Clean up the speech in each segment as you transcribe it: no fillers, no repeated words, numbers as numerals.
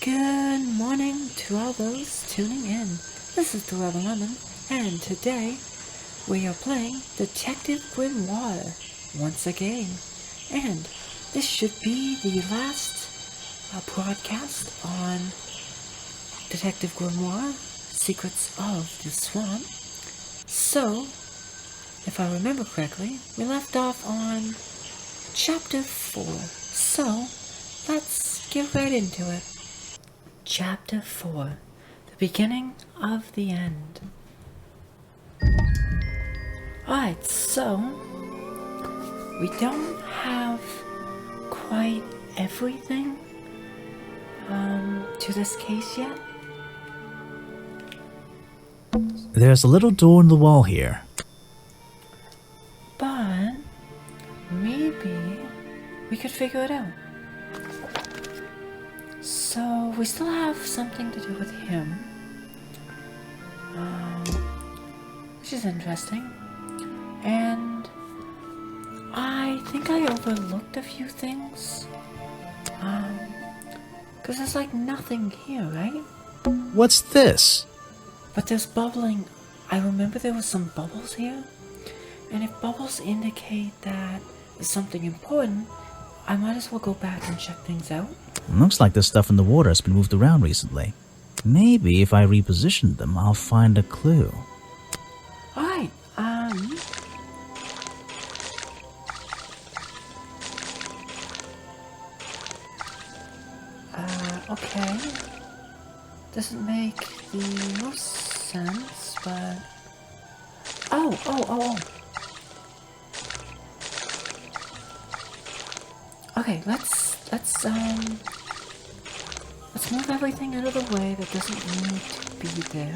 Good morning to all those tuning in. This is the Rebel Lemon, and today we are playing Detective Grimoire once again. And this should be the last broadcast on Detective Grimoire, Secrets of the Swamp. So, if I remember correctly, we left off on Chapter 4. So, let's get right into it. Chapter 4. The beginning of the end. Alright, so we don't have quite everything to this case yet. There's a little door in the wall here. But maybe we could figure it out. So we still have something to do with him, which is interesting. And I think I overlooked a few things. Because there's like nothing here, right? What's this? But there's bubbling. I remember there was some bubbles here. And if bubbles indicate that there's something important, I might as well go back and check things out. Looks like the stuff in the water has been moved around recently. Maybe if I reposition them, I'll find a clue. Alright, okay. Doesn't make the most sense, but... Oh. Okay, let's move everything out of the way that doesn't need to be there.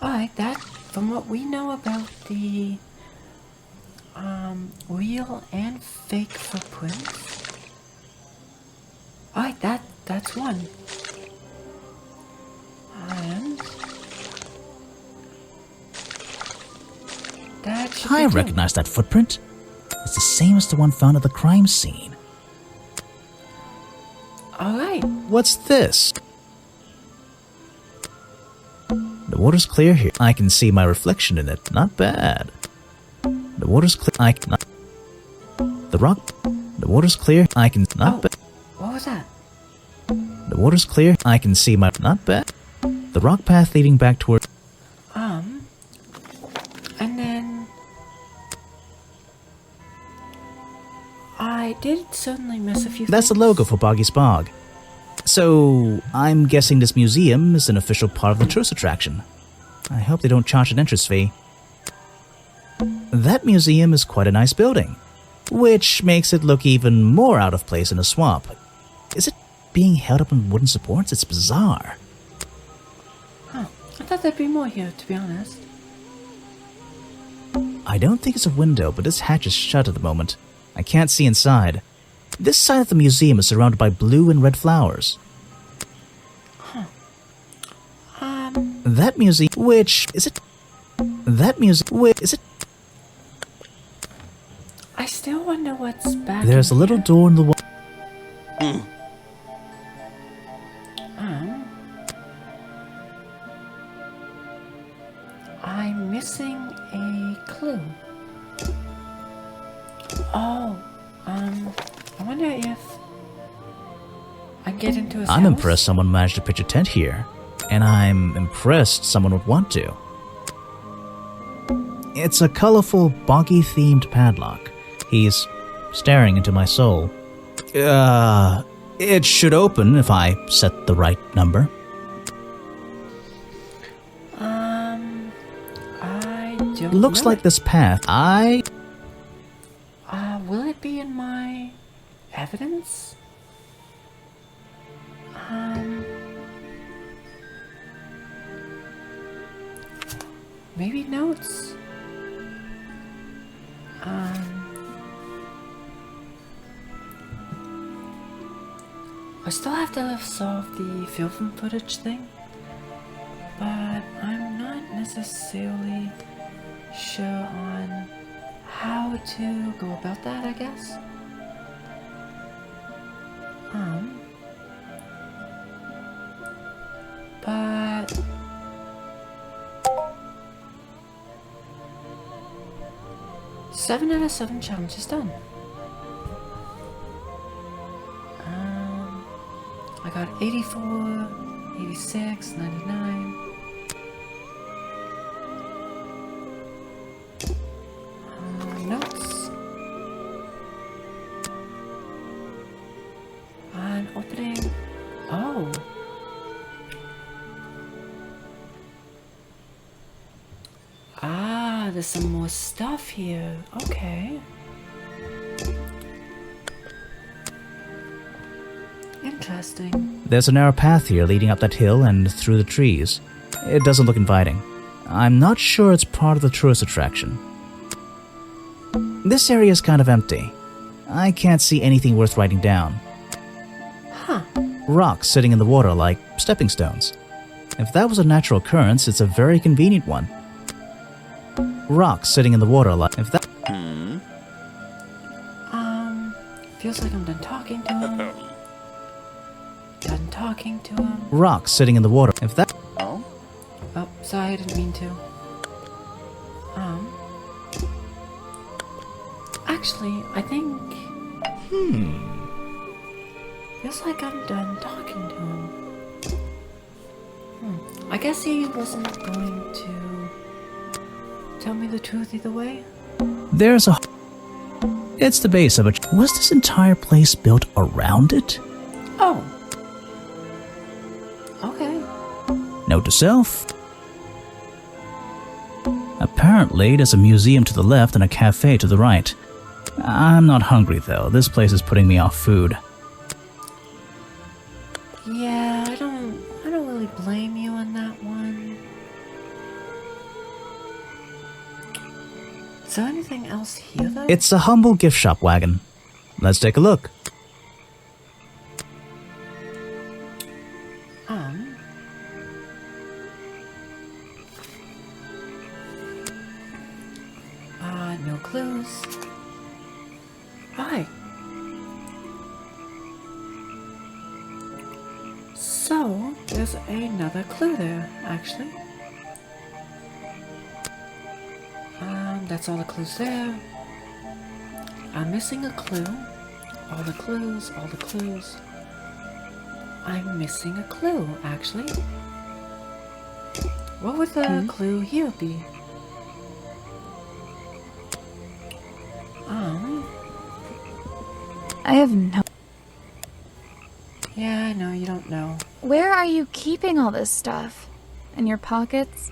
Alright, that, from what we know about the, real and fake footprints. Alright, that's one. And... that should I be recognize that footprint. It's the same as the one found at the crime scene. Alright. What's this? The water's clear here. I can see my reflection in it. Not bad. The water's clear. I can not. The rock. The water's clear. I can not bad. What was that? The water's clear. I can see my not bad. The rock path leading back toward. And then I did certainly miss a few That's the things. logo for Boggy's Bog. So, I'm guessing this museum is an official part of the tourist attraction. I hope they don't charge an entrance fee. That museum is quite a nice building, which makes it look even more out of place in a swamp. Is it being held up on wooden supports? It's bizarre. Huh. I thought there'd be more here, to be honest. I don't think it's a window, but this hatch is shut at the moment. I can't see inside. This side of the museum is surrounded by blue and red flowers. Huh. That museum, which is it? That museum, which is it? I still wonder what's back There's a in little here. door in the wall. I'm missing a clue. Oh, I wonder if I can get into his I'm house? impressed someone managed to pitch a tent here, and I'm impressed someone would want to. It's a colorful, boggy-themed padlock. He's staring into my soul. It should open if I set the right number. I don't Looks know like it. this path. Will it be in my evidence? Maybe notes? I still have to solve the film footage thing, but I'm not necessarily sure on to go about that, I guess. But 7 out of 7 challenges done. I got 84, 86, 99. Notes. On opening. Oh. Ah, there's some more stuff here. Okay. Interesting. There's a narrow path here leading up that hill and through the trees. It doesn't look inviting. I'm not sure it's part of the tourist attraction. This area is kind of empty. I can't see anything worth writing down. Huh. Rocks sitting in the water like stepping stones. If that was a natural occurrence, it's a very convenient one. Rocks sitting in the water like if that Feels like I'm done talking to him. Done talking to him. Rocks sitting in the water. If that Oh, sorry, I didn't mean to. Actually, I think feels like I'm done talking to him. I guess he wasn't going to tell me the truth either way. there's a it's the base of it. Was this entire place built around it? Oh. Okay. Note to self. Apparently, there's a museum to the left and a cafe to the right. I'm not hungry though. This place is putting me off food. Yeah, I don't really blame you on that one. Is there anything else here though? It's a humble gift shop wagon. Let's take a look. No clues. Hi. So, there's another clue there, actually. That's all the clues there. I'm missing a clue. All the clues, all the clues. I'm missing a clue, actually. What would the clue here be? I have no... Yeah, I know, you don't know. Where are you keeping all this stuff? In your pockets?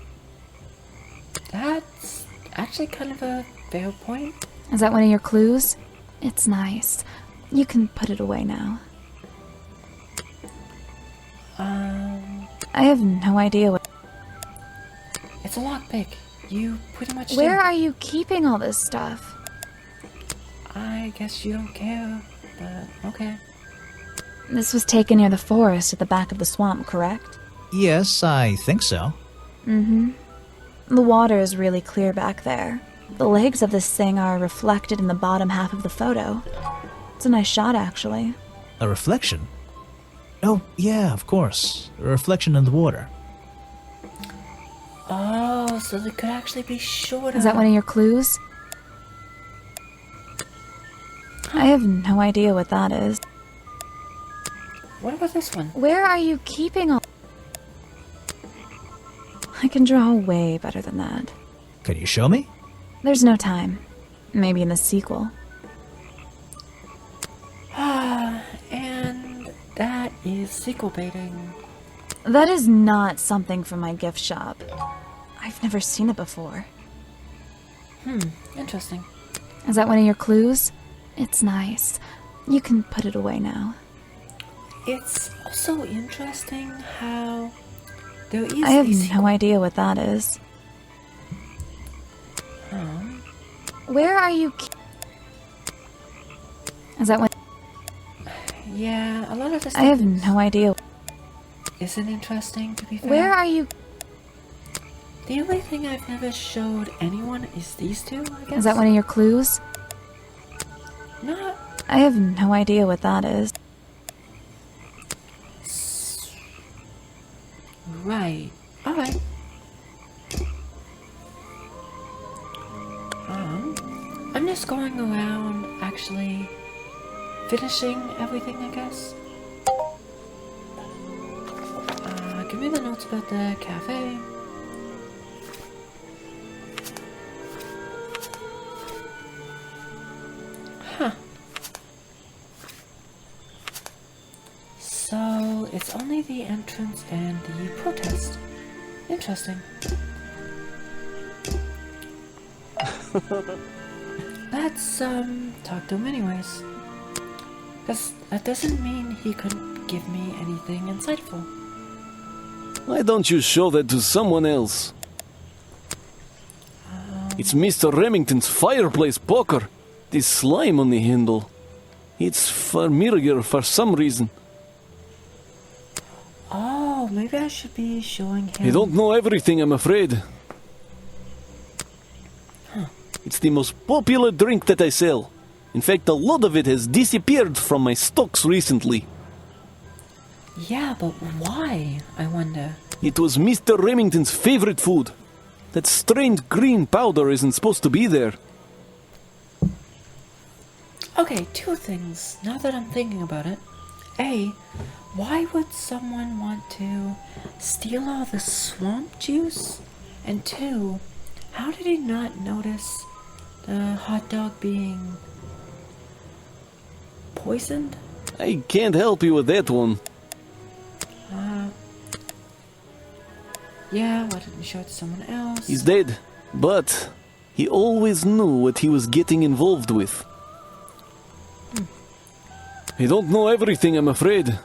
That's actually kind of a fair point. Is that one of your clues? It's nice. You can put it away now. I have no idea what... It's a lockpick. You pretty much Where do. are you keeping all this stuff? I guess you don't care, but okay. This was taken near the forest at the back of the swamp, correct? Yes, I think so. Mm-hmm. The water is really clear back there. The legs of this thing are reflected in the bottom half of the photo. It's a nice shot, actually. A reflection? Oh, yeah, of course. A reflection in the water. Oh, so they could actually be shorter. Is that one of your clues? I have no idea what that is. What about this one? Where are you keeping all... I can draw way better than that. Can you show me? There's no time. Maybe in the sequel. And that is sequel baiting. That is not something from my gift shop. I've never seen it before. Interesting. Is that one of your clues? It's nice. You can put it away now. It's also interesting how there is I have a no idea what that is. Where are you... Is that one... Yeah, a lot of this I have no idea. isn't interesting, to be fair. Where are you... The only thing I've never showed anyone is these two, I guess. Is that one of your clues? Not I have no idea what that is. right. Alright. I'm just going around actually finishing everything, I guess. Give me the notes about the cafe. Huh. So, it's only the entrance and the protest. Interesting. Let's, talk to him anyways. Because that doesn't mean he couldn't give me anything insightful. Why don't you show that to someone else? It's Mr. Remington's fireplace poker. This slime on the handle. It's familiar for some reason. Oh, maybe I should be showing him. I don't know everything, I'm afraid. It's the most popular drink that I sell. In fact, a lot of it has disappeared from my stocks recently. Yeah, but why, I wonder? It was Mr. Remington's favorite food. That strange green powder isn't supposed to be there. Okay, two things, now that I'm thinking about it. A, why would someone want to steal all the swamp juice? And two, how did he not notice the hot dog being poisoned? I can't help you with that one. Yeah, why didn't you show it to someone else? He's dead, but he always knew what he was getting involved with. I don't know everything, I'm afraid.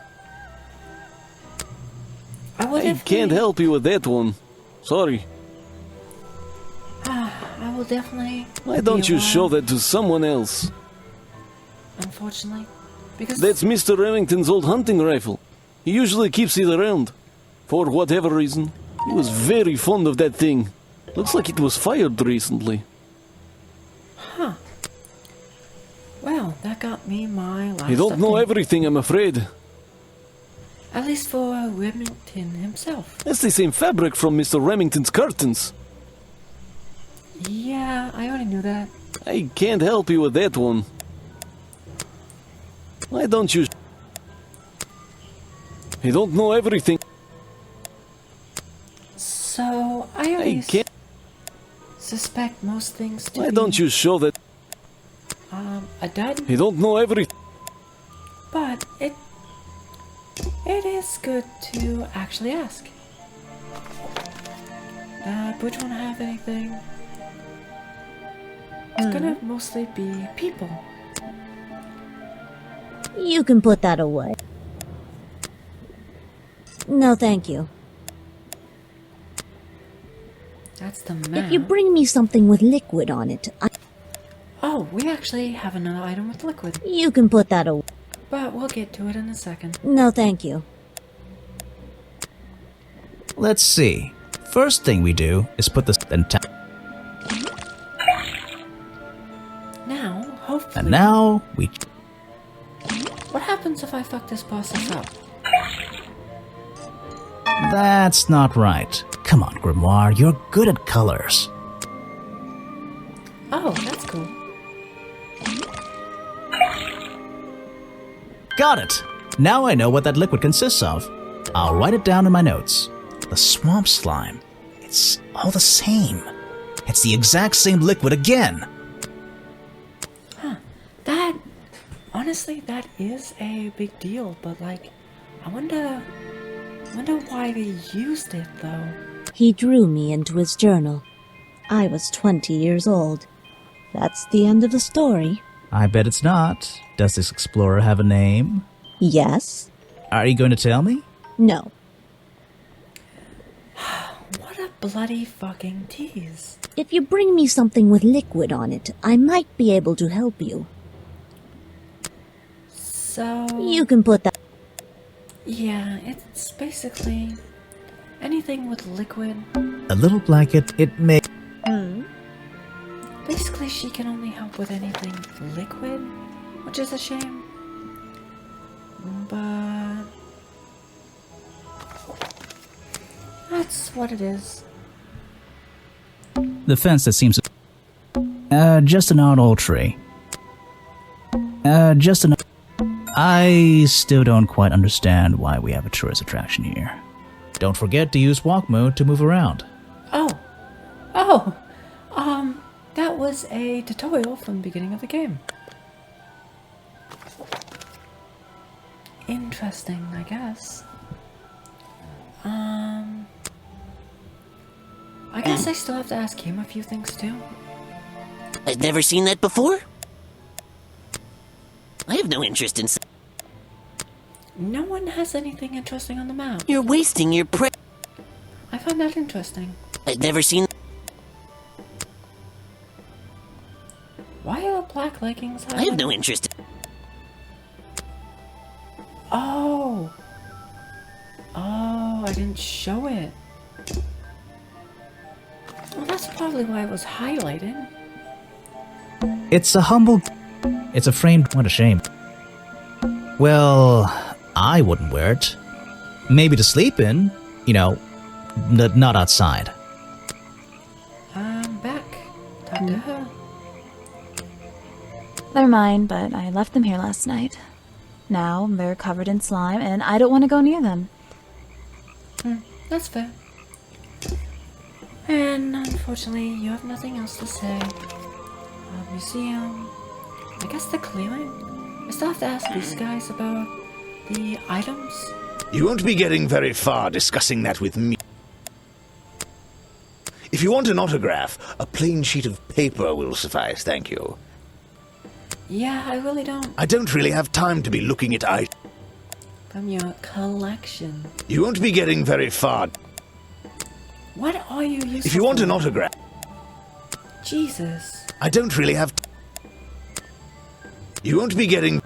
I can't help you with that one. Sorry. I will definitely. Why don't you show that to someone else? Unfortunately, because That's Mr. Remington's old hunting rifle. He usually keeps it around. For whatever reason. He was very fond of that thing. Looks like it was fired recently. Huh. Well, that got me my last I don't know update. everything, I'm afraid. At least for Remington himself. That's the same fabric from Mr. Remington's curtains. Yeah, I already knew that. I can't help you with that one. Why don't you... I don't know everything. So, I already can't... suspect most things to Why be, don't you show that... a dud, I don't know everything. but it is good to actually ask. Which one have anything? It's gonna mostly be people. You can put that away. No, thank you. That's the map. If you bring me something with liquid on it, Oh, we actually have another item with liquid. you can put that away. But we'll get to it in a second. No, thank you. Let's see. First thing we do is put this Now, hopefully... and now we... What happens if I fuck this process up? That's not right. Come on, Grimoire, you're good at colors. Oh, that's cool. Got it! Now I know what that liquid consists of. I'll write it down in my notes. The swamp slime. It's all the same. It's the exact same liquid again. That... Honestly, that is a big deal, but like... I wonder why they used it, though. He drew me into his journal. I was 20 years old. That's the end of the story. I bet it's not. Does this explorer have a name? Yes? Are you going to tell me? No. What a bloody fucking tease. If you bring me something with liquid on it, I might be able to help you. So... You can put that... Yeah, it's basically... anything with liquid. A little blanket, it may... Basically, she can only help with anything liquid. which is a shame. But that's what it is. The fence that seems... just an old tree. I still don't quite understand why we have a tourist attraction here. Don't forget to use walk mode to move around. Oh, that was a tutorial from the beginning of the game. Interesting, I guess. I guess I still have to ask him a few things too. I've never seen that before. I have no interest in... No one has anything interesting on the map. You're wasting your I find that interesting. I've never seen... Why are the black leggings I have no interest... Oh, I didn't show it. Well, that's probably why it was highlighted. It's a humble... It's a framed... What a shame. Well, I wouldn't wear it. Maybe to sleep in, you know, not outside. I'm back. Talk to her. They're mine, but I left them here last night. Now they're covered in slime, and I don't want to go near them. That's fair. And unfortunately, you have nothing else to say. Museum. I guess the clearing. I still have to ask these guys about the items. You won't be getting very far discussing that with me. If you want an autograph, a plain sheet of paper will suffice, thank you. Yeah, I really don't. I don't really have time to be looking at items. From your collection. You won't be getting very far. What are you using? If you want an autograph, Jesus. I don't really have... You won't be getting...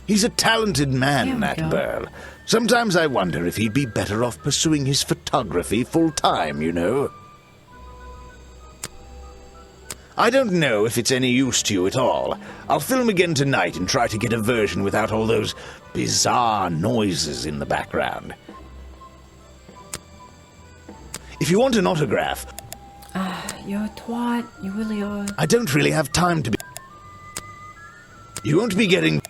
He's a talented There man, we that go. Burl. Sometimes I wonder if he'd be better off pursuing his photography full-time, you know. I don't know if it's any use to you at all. I'll film again tonight and try to get a version without all those bizarre noises in the background. If you want an autograph... You're a twat. You really are. I don't really have time to be... You won't be getting...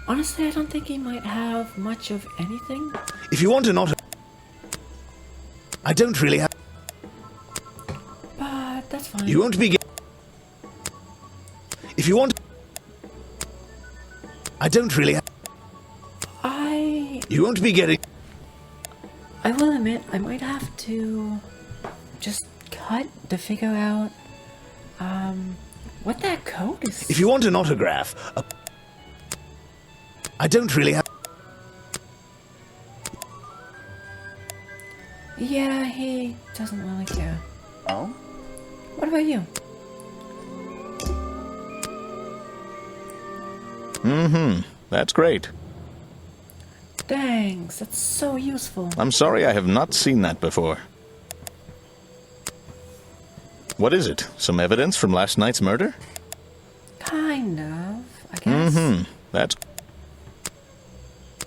Honestly, I don't think he might have much of anything. If you want an autograph... I don't really have... But that's fine. You won't be getting... If you want... I don't really have... You won't be getting... I will admit, I might have to just cut to figure out what that code is. If you want an autograph... I don't really have... Yeah, he doesn't really care. Oh? What about you? That's great. Thanks, that's so useful. I'm sorry I have not seen that before. What is it? Some evidence from last night's murder? Kind of, I guess. That's...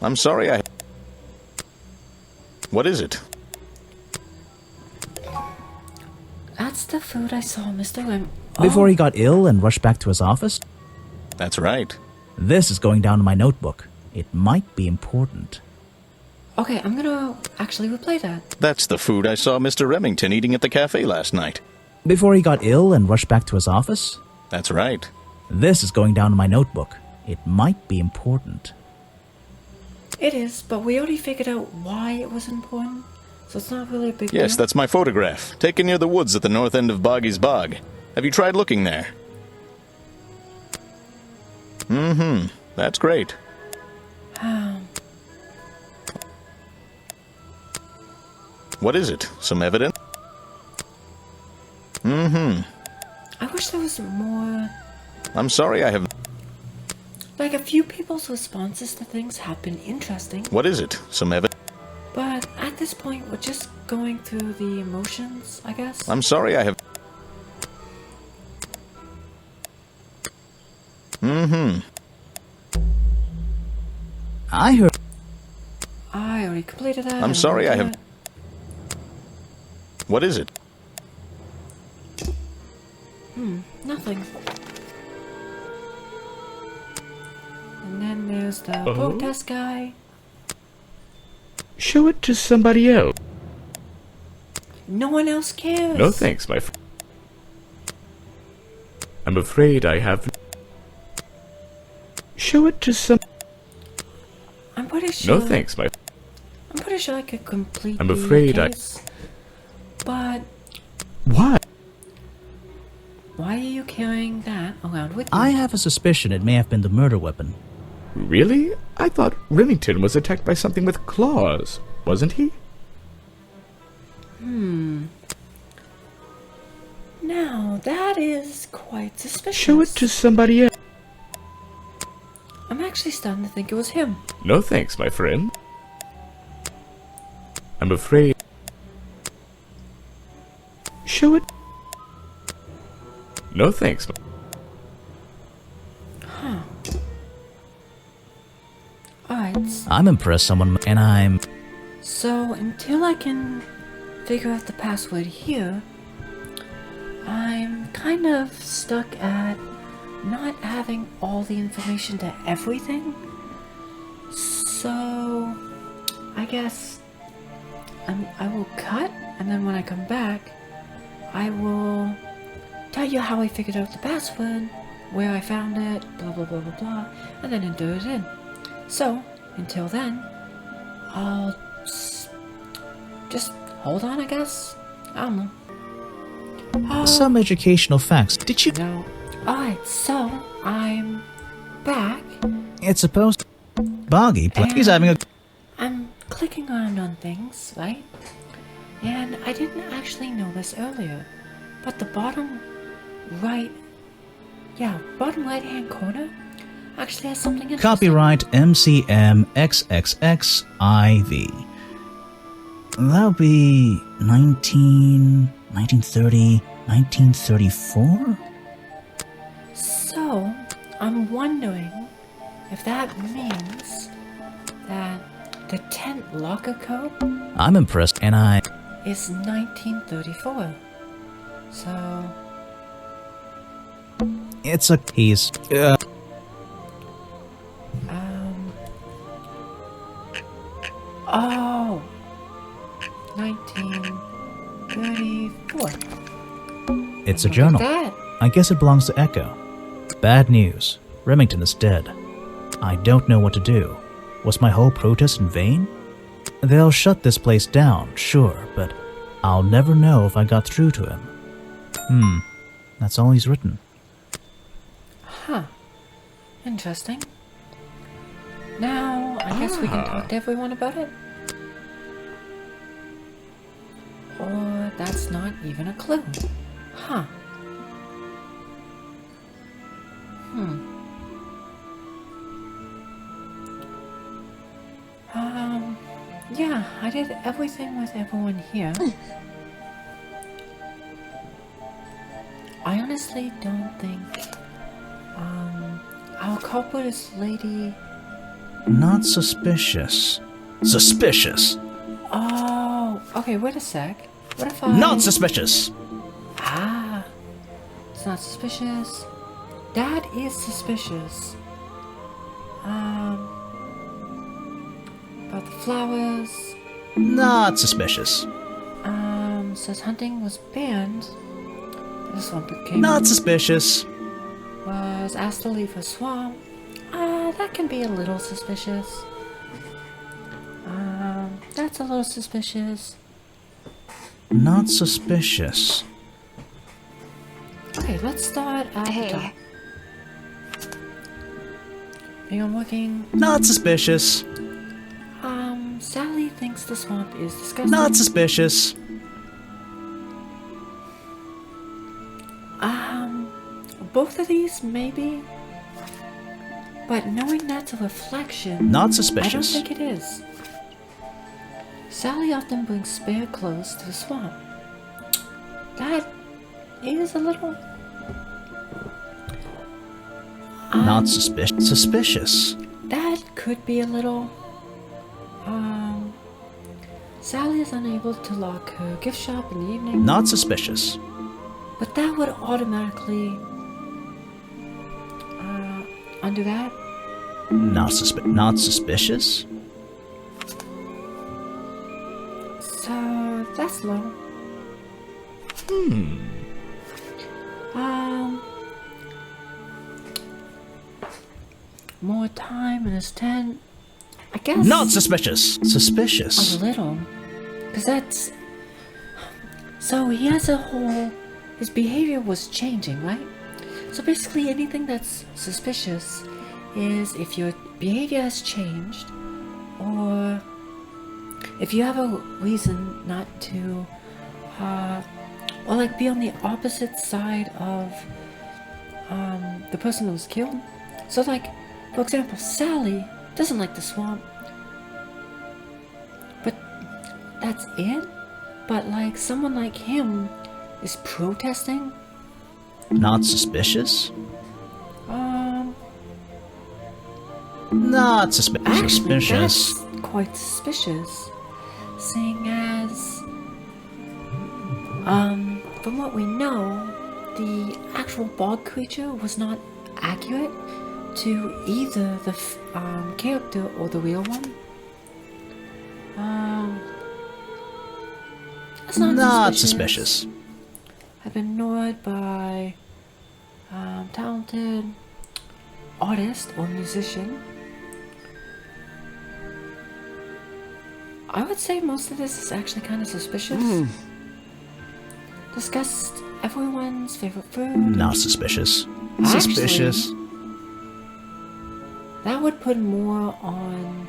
I'm sorry I... What is it? That's the food I saw Mr. Lim... Before he got ill and rushed back to his office? That's right. This is going down in my notebook. It might be important. Okay, I'm gonna actually replay that. That's the food I saw Mr. Remington eating at the cafe last night. Before he got ill and rushed back to his office? That's right. This is going down in my notebook. It might be important. It is, but we already figured out why it was important, so it's not really a big Yes, deal. that's my photograph, taken near the woods at the north end of Boggy's Bog. Have you tried looking there? That's great. What is it? Some evidence? I wish there was more... I'm sorry I have... Like, a few people's responses to things have been interesting, What is it? Some evidence? but at this point, we're just going through the emotions, I guess. I'm sorry I have... I heard. I already completed that. I'm sorry, I have. that. What is it? Nothing. And then there's the protest guy. Show it to somebody else. No one else cares. No thanks, my friend. I'm afraid I have... Show it to some... I'm pretty sure. No thanks, my... I'm pretty sure I could complete I'm the afraid case. But Why? why are you carrying that around with you? I have a suspicion it may have been the murder weapon. Really? I thought Remington was attacked by something with claws, wasn't he? Now, that is quite suspicious. Show it to somebody else. I'm actually starting to think it was him. No thanks, my friend. I'm afraid... Show it... No thanks. Alright, I'm impressed someone, and I'm... so until I can figure out the password here, I'm kind of stuck at not having all the information to everything. So, I guess I will cut, and then when I come back, I will tell you how I figured out the password, where I found it, blah blah blah blah blah, and then enter it in. So, until then, I'll just hold on, I guess. I don't know. Some educational facts. Did you... No. Alright, so I'm back. It's supposed... Boggy, he's having a... I'm clicking around on things, right? And I didn't actually know this earlier, but the bottom right hand corner actually has something interesting. Copyright MCM XXXIV. That'll be 1930, 1934? So, I'm wondering if that means that the tent locker code I'm impressed, and I... is 1934. So, It's a... He's... oh, 1934. It's a Look journal. at that. I guess it belongs to Echo. Bad news. Remington is dead. I don't know what to do. Was my whole protest in vain? They'll shut this place down, sure, but I'll never know if I got through to him. That's all he's written. Huh. Interesting. Now, I guess we can talk to everyone about it. Or that's not even a clue. Huh. Yeah, I did everything with everyone here. I honestly don't think, our culprit is Lady... Not suspicious. Suspicious! Oh, okay, wait a sec. What if I... Not suspicious! Ah, it's not suspicious. That is suspicious. About the flowers. Not suspicious. Says hunting was banned. This one became... Not suspicious. Was asked to leave her swamp. That can be a little suspicious. That's a little suspicious. Not suspicious. Okay, let's start at the top. Being on working. Not suspicious. Sally thinks the swamp is disgusting. Not suspicious. Both of these, maybe. But knowing that's a reflection... Not I don't suspicious. think it is. Sally often brings spare clothes to the swamp. That is a little... Not suspicious. That could be a little. Sally is unable to lock her gift shop in the evening. Not suspicious. But that would automatically undo that. Not suspicious. So that's low. More time in his tent. I guess. Not suspicious. Suspicious. A little. Because that's. So he has a whole. His behavior was changing, right? So basically, anything that's suspicious is if your behavior has changed, or if you have a reason not to, or like be on the opposite side of the person who was killed. So, like, for example, Sally doesn't like the swamp, but that's it. But like someone like him is protesting. Not suspicious. Not Actually, suspicious. that's quite suspicious, seeing as, from what we know, the actual bog creature was not accurate to either the character or the real one. That's not suspicious. Have been ignored by talented artist or musician. I would say most of this is actually kind of suspicious. Discussed everyone's favorite food. Not suspicious. Actually, Suspicious. That would put more on.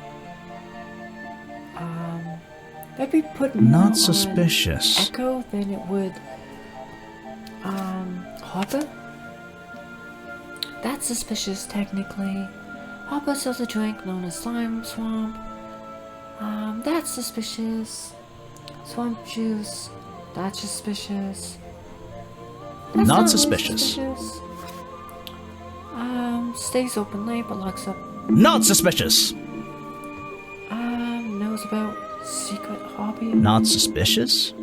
That'd be put more Not on suspicious. Echo than it would Hopper. That's suspicious technically. Hopper sells a drink known as Slime Swamp. That's suspicious. Swamp juice. That's suspicious. That's Not really suspicious. Stays open late but locks up. Not suspicious. Knows about secret hobby. Not suspicious.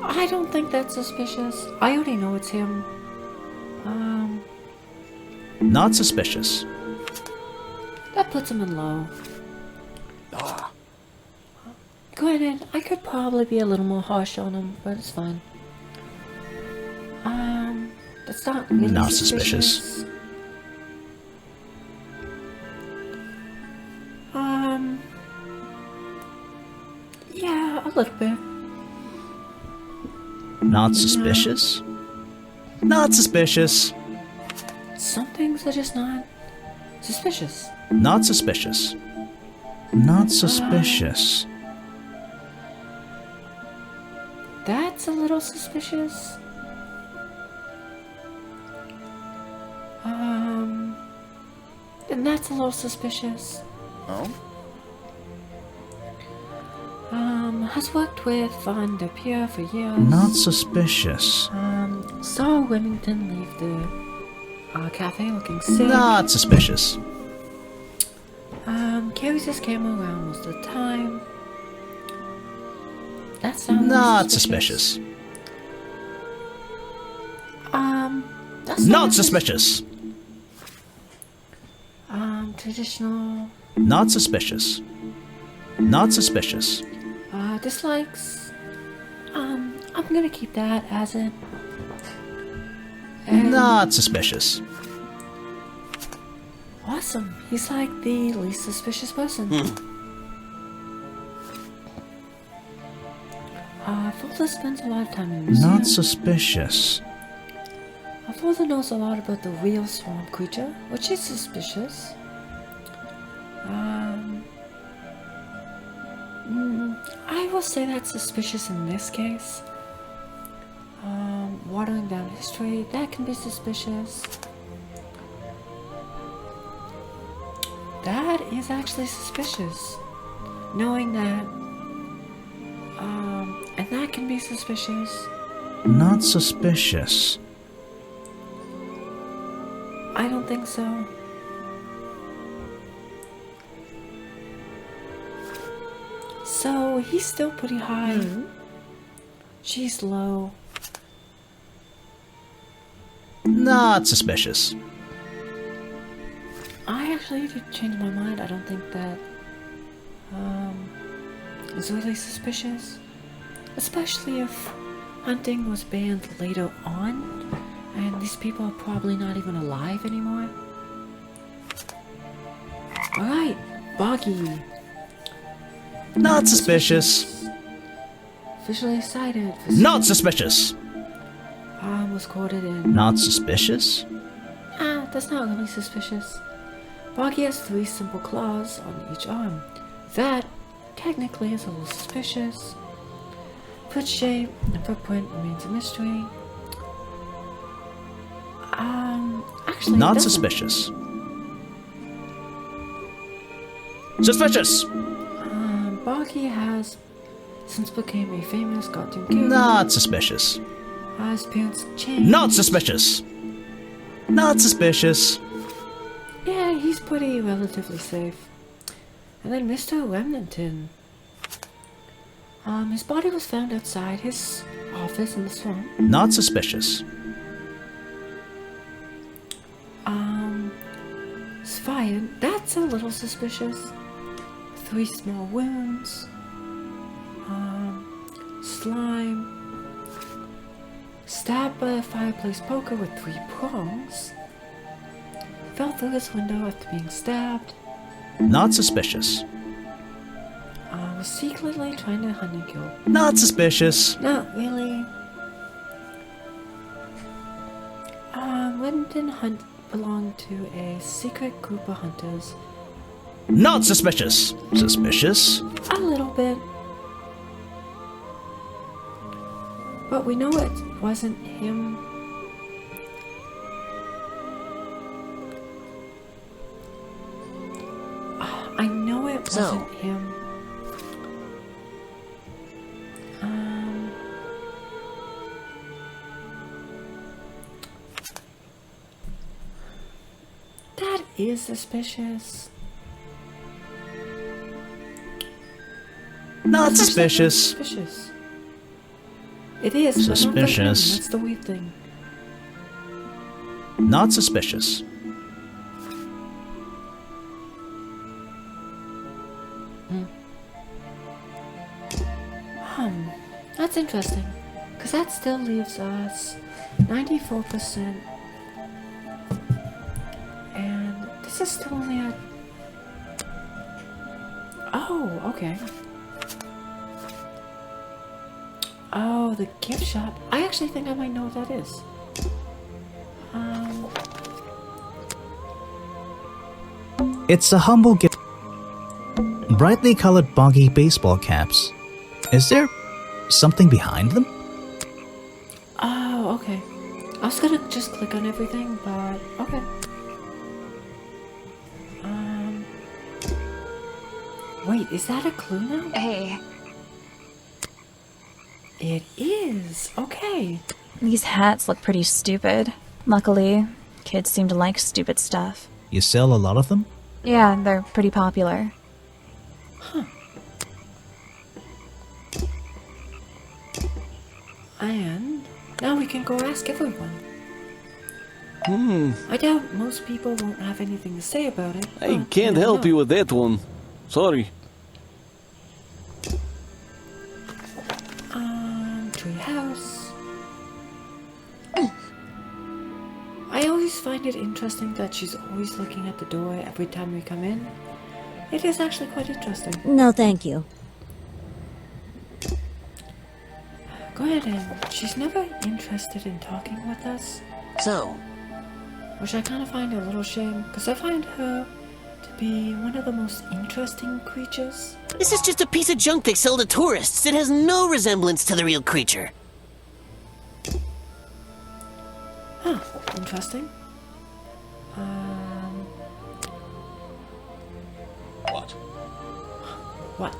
I don't think that's suspicious. I already know it's him. Not suspicious. That puts him in low. Granted, I could probably be a little more harsh on him, but it's fine. That's not really Not suspicious. Yeah, a little bit. Not suspicious. Not suspicious. Some things are just not suspicious. Not suspicious. Not suspicious. That's a little suspicious. And that's a little suspicious. Oh? Has worked with Van der Pier for years. Not suspicious. Saw Remington leave the cafe looking sick. Not suspicious. Carries his camera around most of the time. That sounds Not suspicious. That's Not suspicious. Traditional. Not suspicious. Not suspicious. Dislikes. I'm gonna keep that as it. And Not suspicious. awesome. He's like the least suspicious person. Fulda spends a lot of time in the museum. Not suspicious. Fulda knows a lot about the real swamp creature, which is suspicious. I will say that's suspicious in this case. Watering down history, that can be suspicious. That is actually suspicious. Knowing that, and that can be suspicious. Not suspicious. I don't think so. So he's still pretty high. She's low. Not suspicious. I actually did change my mind. I don't think that is really suspicious. Especially if hunting was banned later on, and these people are probably not even alive anymore. Alright, Boggy. Not suspicious. Visually sighted. Not suspicious. Was quoted in. Not suspicious? That's not really suspicious. Boggy has 3 simple claws on each arm. That, technically, is a little suspicious. Foot shape and footprint remains a mystery. Actually, Not suspicious. Suspicious! Boggy has since became a famous cartoon character. Not suspicious. His appearance changed. Not suspicious. Not suspicious. Yeah, he's pretty relatively safe. And then Mr. Remington. His body was found outside his office in the swamp. Not suspicious. It's fired. That's a little suspicious. 3 small wounds. Slime. Stabbed by a fireplace poker with 3 prongs. Fell through his window after being stabbed. Not suspicious. Was secretly trying to hunt and kill. Not suspicious. Not really. Remington Hunt belonged to a secret group of hunters. Not suspicious. Suspicious? A little bit. But we know it wasn't him. I know it wasn't him. That is suspicious. Not suspicious. Suspicious. It is, but not for him. Suspicious. That's the weird thing. Not suspicious. That's interesting, because that still leaves us 94%, and this is still only at... Oh, okay. Oh, the gift shop. I actually think I might know what that is. It's a humble gift. Brightly colored Boggy baseball caps. Is there something behind them? Oh, okay. I was gonna just click on everything, but okay. Wait, is that a clue now? Hey, It is. Okay. these hats look pretty stupid. Luckily, kids seem to like stupid stuff. You sell a lot of them? Yeah, they're pretty popular. And now we can go ask everyone. I doubt most people won't have anything to say about it. I but can't never help know. you with that one. Sorry. Treehouse. I always find it interesting that she's always looking at the door every time we come in. It is actually quite interesting. No, thank you. Go ahead, and she's never interested in talking with us, So, which I kind of find a little shame, because I find her to be one of the most interesting creatures. this is just a piece of junk they sell to tourists. It has no resemblance to the real creature. Huh, interesting. What?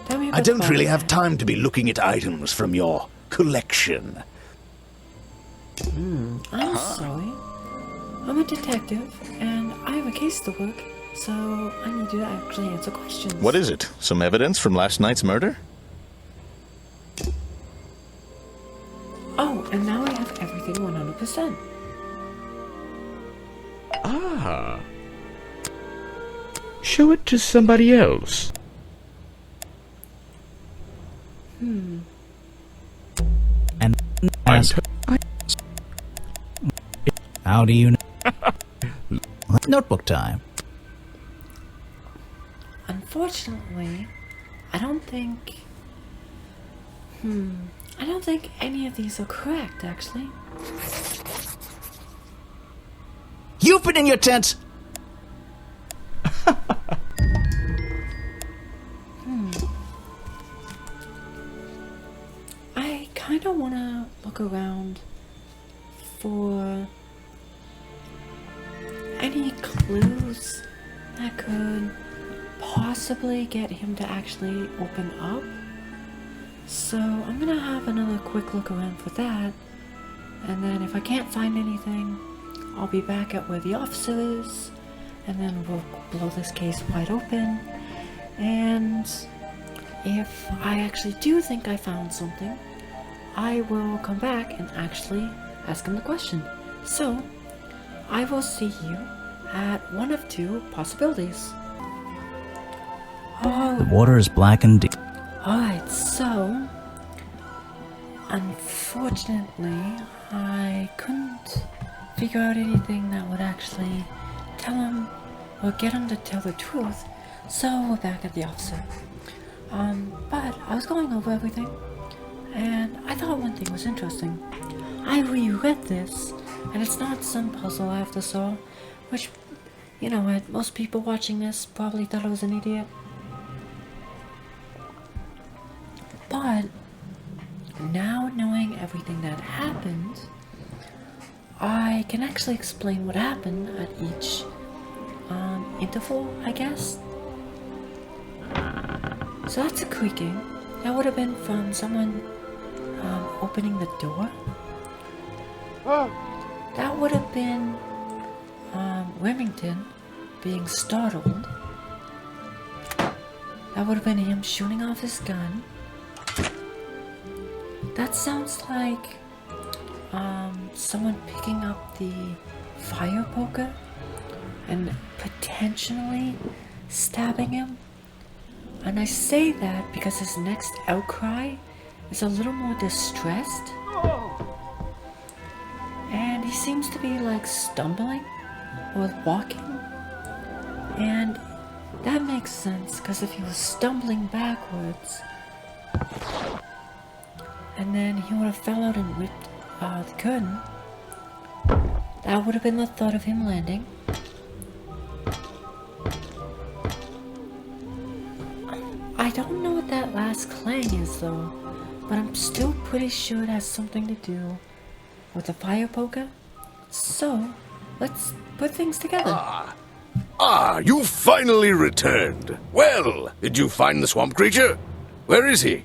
Tell me about I don't the really ball. have time to be looking at items from your collection. I'm sorry. I'm a detective, and I have a case to work, so I need you to actually answer questions. What is it? Some evidence from last night's murder? Oh, and now I have everything 100%. Ah. Show it to somebody else. And ask, how do you know? Notebook time. Unfortunately, I don't think any of these are correct, actually. You've been in your tent! I kind of want to look around for any clues that could possibly get him to actually open up. So I'm gonna have another quick look around for that, and then if I can't find anything, I'll be back at where the officer is, and then we'll blow this case wide open. And if I actually do think I found something, I will come back and actually ask him the question. So I will see you at one of two possibilities. The water is black and deep. Alright, so unfortunately I couldn't figure out anything that would actually tell him or get him to tell the truth, so we're back at the officer. But I was going over everything, and I thought one thing was interesting. I reread this, and it's not some puzzle I have to solve, which, you know what, most people watching this probably thought I was an idiot. But now knowing everything that happened, I can actually explain what happened at each interval, I guess. So that's a creaking. That would have been from someone opening the door. That would have been Remington being startled. That would have been him shooting off his gun. That sounds like someone picking up the fire poker and potentially stabbing him. And I say that because his next outcry is a little more distressed. And he seems to be like stumbling or walking. And that makes sense, because if he was stumbling backwards and then he would have fell out and ripped the curtain, that would have been the thought of him landing. I don't know what that last clang is though, but I'm still pretty sure it has something to do with the fire poker. So, let's put things together. You finally returned. Well, did you find the swamp creature? Where is he?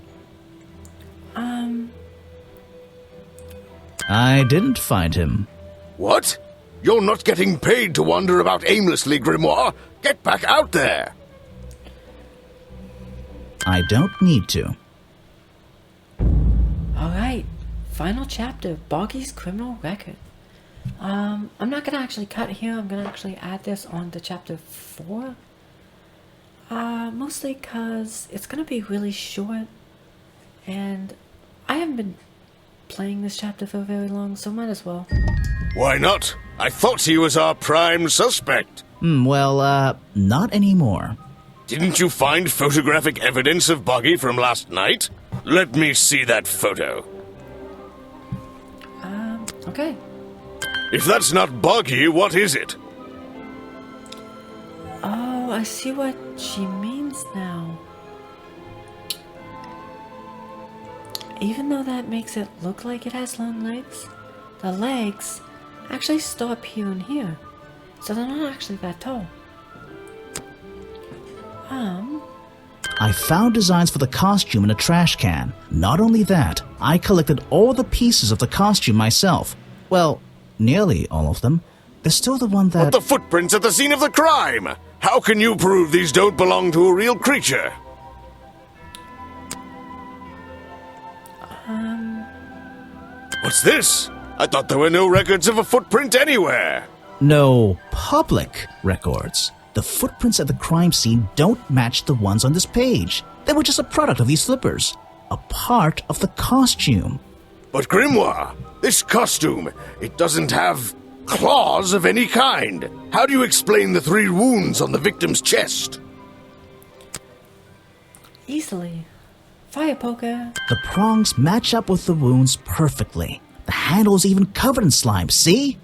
I didn't find him. What? You're not getting paid to wander about aimlessly, Grimoire. Get back out there. I don't need to. Alright, final chapter, Boggy's criminal record. I'm not gonna actually cut here, I'm gonna actually add this on to chapter 4. Mostly cause it's gonna be really short, and I haven't been playing this chapter for very long, so might as well. Why not? I thought he was our prime suspect. Not anymore. Didn't you find photographic evidence of Boggy from last night? Let me see that photo. Okay. If that's not Boggy, what is it? Oh, I see what she means now. Even though that makes it look like it has long legs, the legs actually stop here and here, so they're not actually that tall. I found designs for the costume in a trash can. Not only that, I collected all the pieces of the costume myself. Well, nearly all of them. There's still the one that... But the footprints at the scene of the crime! How can you prove these don't belong to a real creature? What's this? I thought there were no records of a footprint anywhere. No public records. The footprints at the crime scene don't match the ones on this page. They were just a product of these slippers. A part of the costume. But Grimoire, this costume, it doesn't have claws of any kind. How do you explain the 3 wounds on the victim's chest? Easily. Fire poker. The prongs match up with the wounds perfectly. The handle's even covered in slime, see?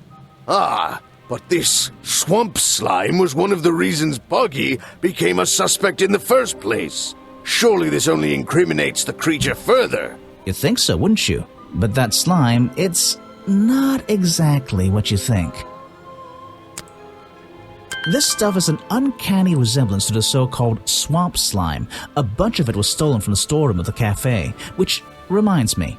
Ah, but this swamp slime was one of the reasons Boggy became a suspect in the first place. Surely this only incriminates the creature further. You'd think so, wouldn't you? But that slime, it's not exactly what you think. This stuff has an uncanny resemblance to the so-called swamp slime. A bunch of it was stolen from the storeroom of the cafe, which reminds me.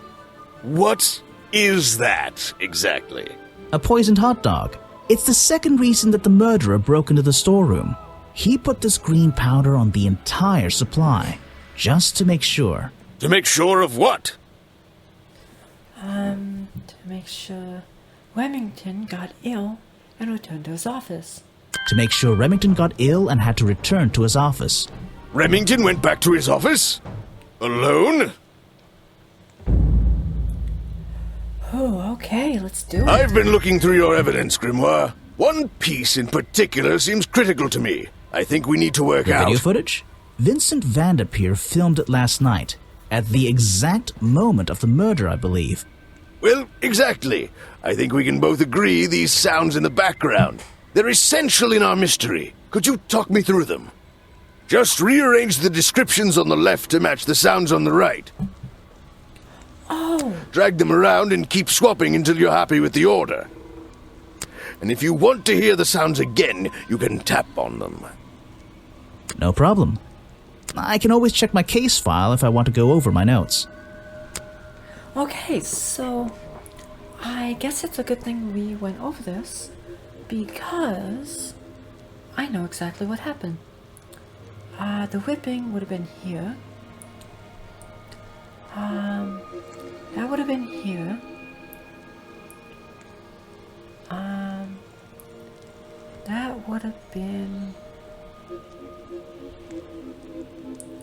What is that, exactly? A poisoned hot dog. It's the second reason that the murderer broke into the storeroom. He put this green powder on the entire supply, just to make sure. To make sure of what? To make sure Remington got ill and returned to his office. To make sure Remington got ill and had to return to his office. Remington went back to his office? Alone? Oh, okay, let's do it. I've been looking through your evidence, Grimoire. One piece in particular seems critical to me. I think we need to work out... Video footage? Vincent Vanderpeer filmed it last night, at the exact moment of the murder, I believe. Well, exactly. I think we can both agree these sounds in the background. They're essential in our mystery. Could you talk me through them? Just rearrange the descriptions on the left to match the sounds on the right. Oh. Drag them around and keep swapping until you're happy with the order. And if you want to hear the sounds again, you can tap on them. No problem. I can always check my case file if I want to go over my notes. Okay, so I guess it's a good thing we went over this, because I know exactly what happened. The whipping would have been here. That would have been here. That would have been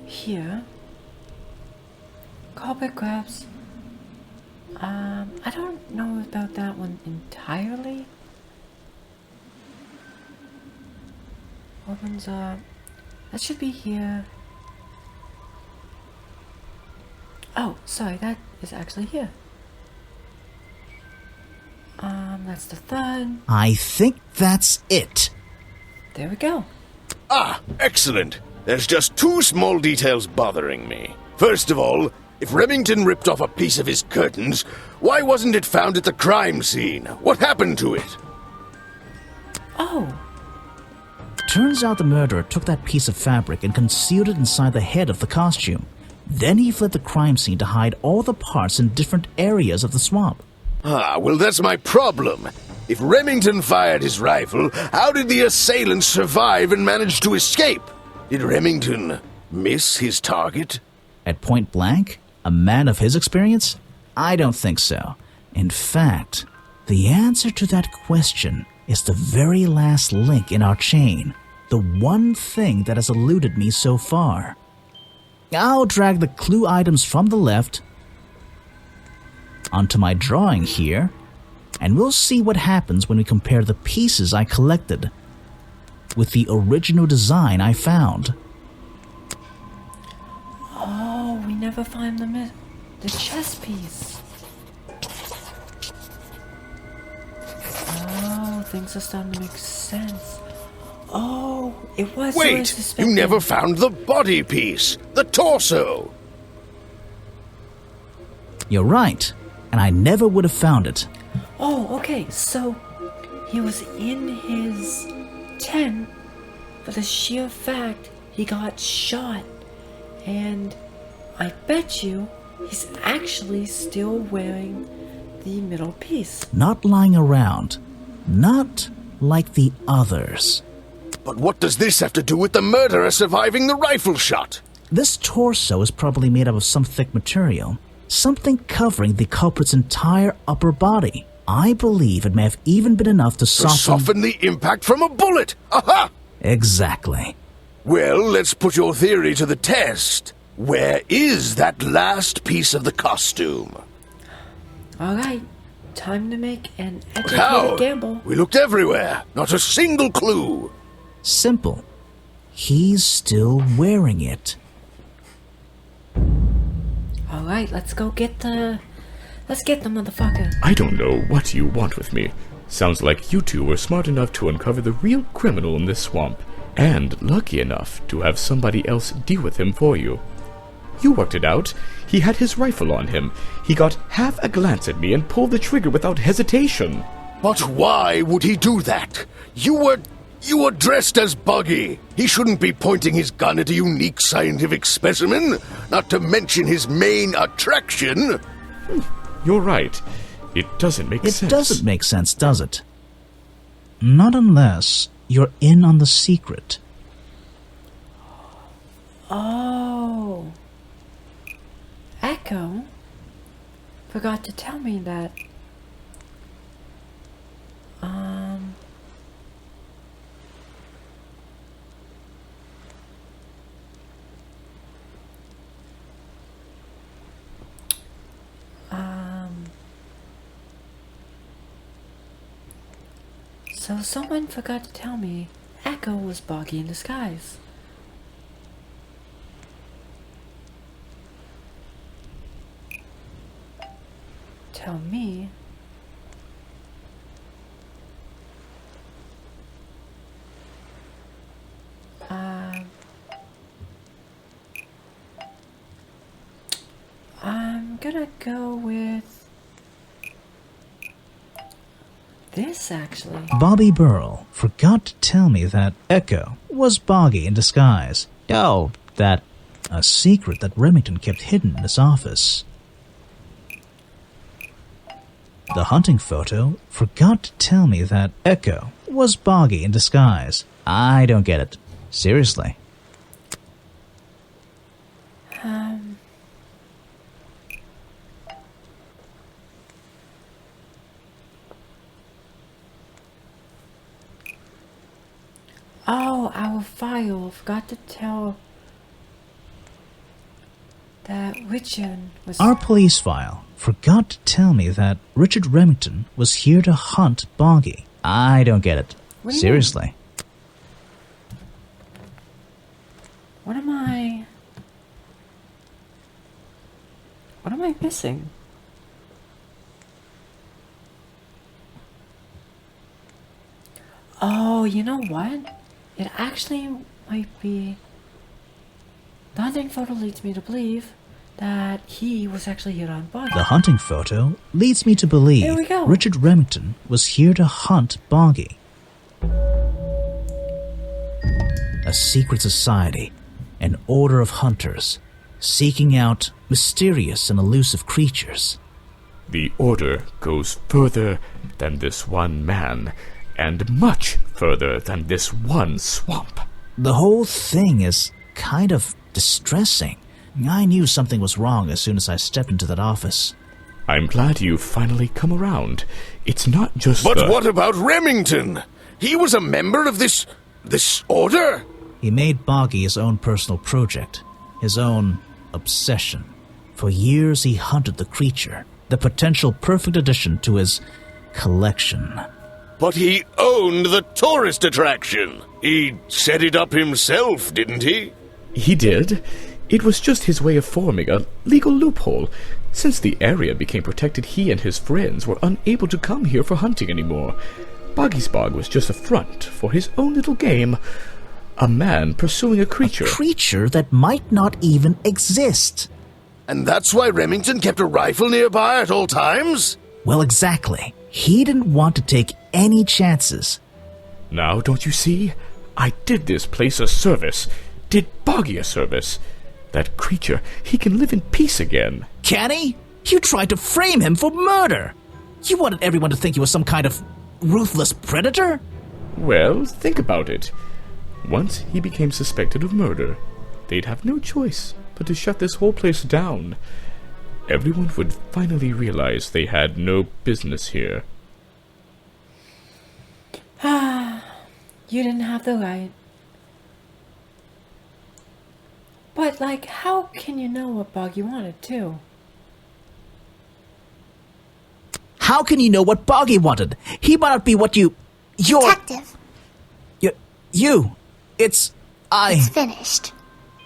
here. Carpet grabs. I don't know about that one entirely. Opens up. That should be here. Oh, sorry, that is actually here. That's the third. I think that's it. There we go. Ah, excellent. There's just 2 small details bothering me. First of all, if Remington ripped off a piece of his curtains, why wasn't it found at the crime scene? What happened to it? Oh. Turns out the murderer took that piece of fabric and concealed it inside the head of the costume. Then he fled the crime scene to hide all the parts in different areas of the swamp. Ah, well, that's my problem. If Remington fired his rifle, how did the assailant survive and manage to escape? Did Remington miss his target? At point blank? A man of his experience? I don't think so. In fact, the answer to that question is the very last link in our chain. The one thing that has eluded me so far. I'll drag the clue items from the left onto my drawing here, and we'll see what happens when we compare the pieces I collected with the original design I found. Oh, we never find the chess piece. Oh, things are starting to make sense. Oh, it was... Wait, you never found the body piece, the torso. You're right, and I never would have found it. Oh, okay, so he was in his tent for the sheer fact he got shot, and I bet you he's actually still wearing the middle piece. Not lying around. Not like the others. But what does this have to do with the murderer surviving the rifle shot? This torso is probably made up of some thick material, something covering the culprit's entire upper body. I believe it may have even been enough to soften the impact from a bullet! Aha! Exactly. Well, let's put your theory to the test. Where is that last piece of the costume? Alright, time to make an educated gamble. We looked everywhere. Not a single clue. Simple. He's still wearing it. Alright, let's get the motherfucker. I don't know what you want with me. Sounds like you two were smart enough to uncover the real criminal in this swamp, and lucky enough to have somebody else deal with him for you. You worked it out. He had his rifle on him. He got half a glance at me and pulled the trigger without hesitation. But why would he do that? You were dressed as Boggy. He shouldn't be pointing his gun at a unique scientific specimen, not to mention his main attraction. You're right. It doesn't make sense. It doesn't make sense, does it? Not unless you're in on the secret. Oh. Echo forgot to tell me that. So someone forgot to tell me Echo was Boggy in disguise. Tell me. I'm gonna go with this, actually. Bobby Burrell forgot to tell me that Echo was Boggy in disguise. Oh, that a secret that Remington kept hidden in his office. The hunting photo forgot to tell me that Echo was Boggy in disguise. I don't get it. Seriously. Oh, our file forgot to tell that Richard was... Our police file forgot to tell me that Richard Remington was here to hunt Boggy. I don't get it. Seriously. What am I missing? Oh, you know what? It actually might be... The hunting photo leads me to believe that he was actually here on Boggy. The hunting photo leads me to believe Here we go. Richard Remington was here to hunt Boggy. A secret society, an order of hunters, seeking out mysterious and elusive creatures. The order goes further than this one man, and much further than this one swamp. The whole thing is kind of distressing. I knew something was wrong as soon as I stepped into that office. I'm glad you've finally come around. It's not just But what about Remington? He was a member of this order? He made Boggy his own personal project, his own obsession. For years he hunted the creature, the potential perfect addition to his collection. But he owned the tourist attraction. He set it up himself, didn't he? He did. It was just his way of forming a legal loophole. Since the area became protected, he and his friends were unable to come here for hunting anymore. Boggy's Bog was just a front for his own little game. A man pursuing a creature. A creature that might not even exist. And that's why Remington kept a rifle nearby at all times? Well, exactly. He didn't want to take any chances. Now, don't you see? I did this place a service. Did Boggy a service. That creature, he can live in peace again. Can he? You tried to frame him for murder. You wanted everyone to think he was some kind of ruthless predator? Well, think about it. Once he became suspected of murder, they'd have no choice but to shut this whole place down. Everyone would finally realize they had no business here. You didn't have the right. But, like, how can you know what Boggy wanted, too? How can you know what Boggy wanted? He might not be what you're... Detective. You. It's finished.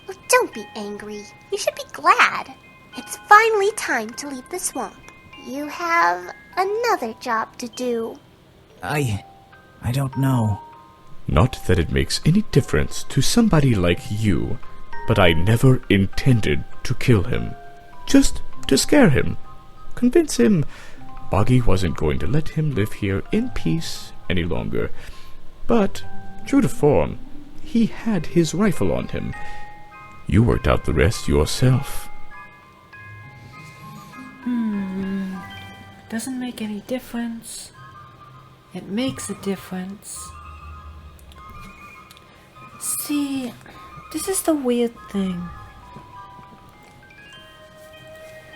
Well, don't be angry. You should be glad. It's finally time to leave the swamp. You have another job to do. I don't know. Not that it makes any difference to somebody like you, but I never intended to kill him. Just to scare him. Convince him Boggy wasn't going to let him live here in peace any longer. But, true to form, he had his rifle on him. You worked out the rest yourself. Doesn't make any difference. It makes a difference. See, this is the weird thing.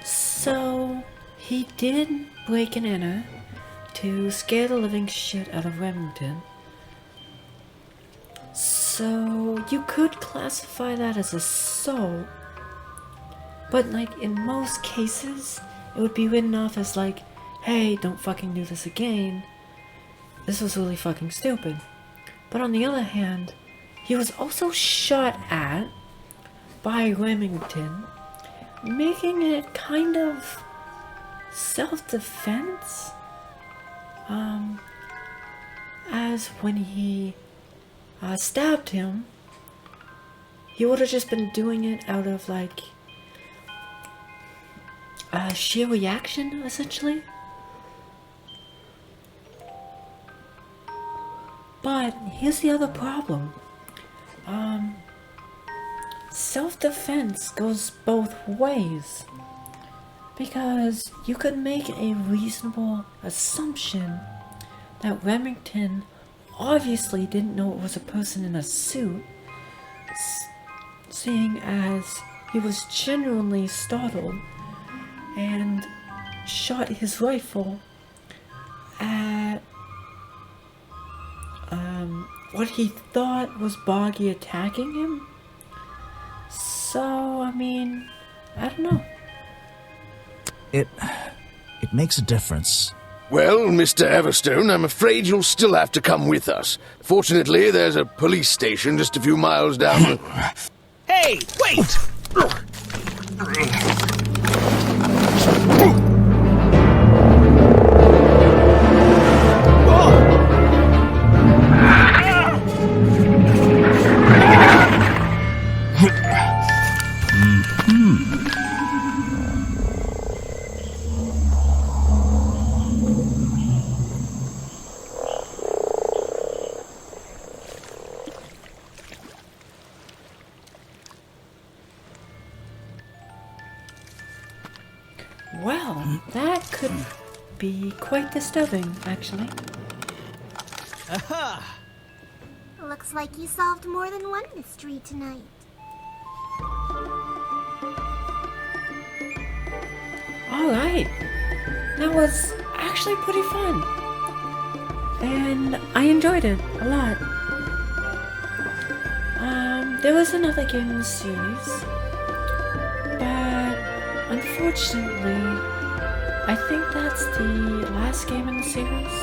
So, he did break and enter to scare the living shit out of Remington. So, you could classify that as assault. But, like, in most cases, it would be written off as like, hey, don't fucking do this again. This was really fucking stupid. But on the other hand, he was also shot at by Remington, making it kind of self-defense. As when he stabbed him, he would have just been doing it out of like sheer reaction, essentially. But here's the other problem. Self-defense goes both ways. Because you could make a reasonable assumption that Remington obviously didn't know it was a person in a suit, seeing as he was genuinely startled and shot his rifle at what he thought was Boggy attacking him. So, I mean, I don't know. It makes a difference. Well, Mr. Everstone, I'm afraid you'll still have to come with us. Fortunately, there's a police station just a few miles down the... Hey, wait! Well, that could be quite disturbing, actually. Aha! Looks like you solved more than one mystery tonight. Alright. That was actually pretty fun. And I enjoyed it a lot. There was another game in the series, but unfortunately, I think that's the last game in the series.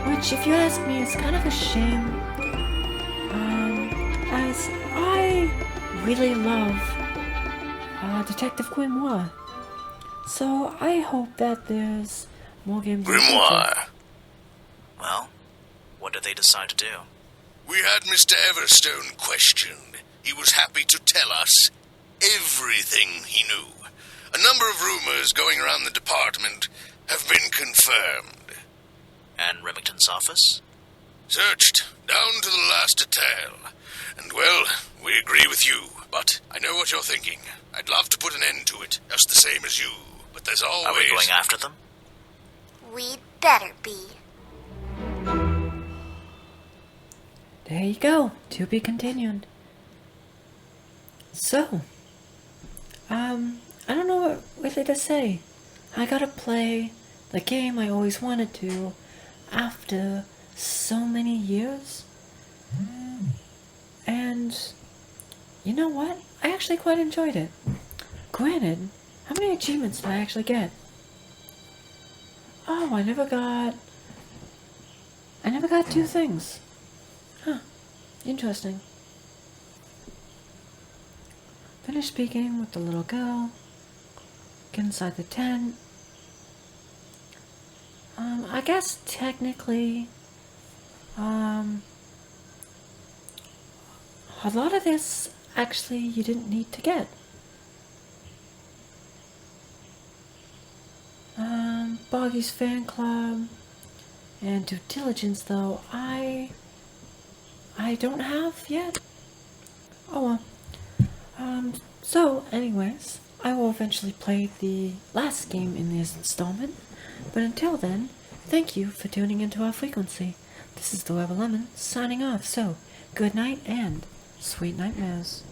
Which, if you ask me, is kind of a shame. As I really love Detective Grimoire. So I hope that there's more games in the future. Grimoire. Well, what did they decide to do? We had Mr. Everstone questioned. He was happy to tell us everything he knew. A number of rumors going around the department have been confirmed. And Remington's office? Searched down to the last detail. And, well, we agree with you, but I know what you're thinking. I'd love to put an end to it, just the same as you. But there's always... Are we going after them? We'd better be. there you go. To be continued. So, I don't know what really to say. I gotta play the game I always wanted to after so many years. And you know what? I actually quite enjoyed it. Granted, how many achievements did I actually get? Oh, I never got 2 things. Huh. Interesting. Finish speaking with the little girl. Get inside the tent. I guess technically, a lot of this actually you didn't need to get. Boggy's fan club and due diligence, though, I don't have yet. Oh well. So anyways, I will eventually play the last game in this installment, but until then, thank you for tuning into our frequency. This is the Rebel Lemon signing off, so good night and sweet nightmares.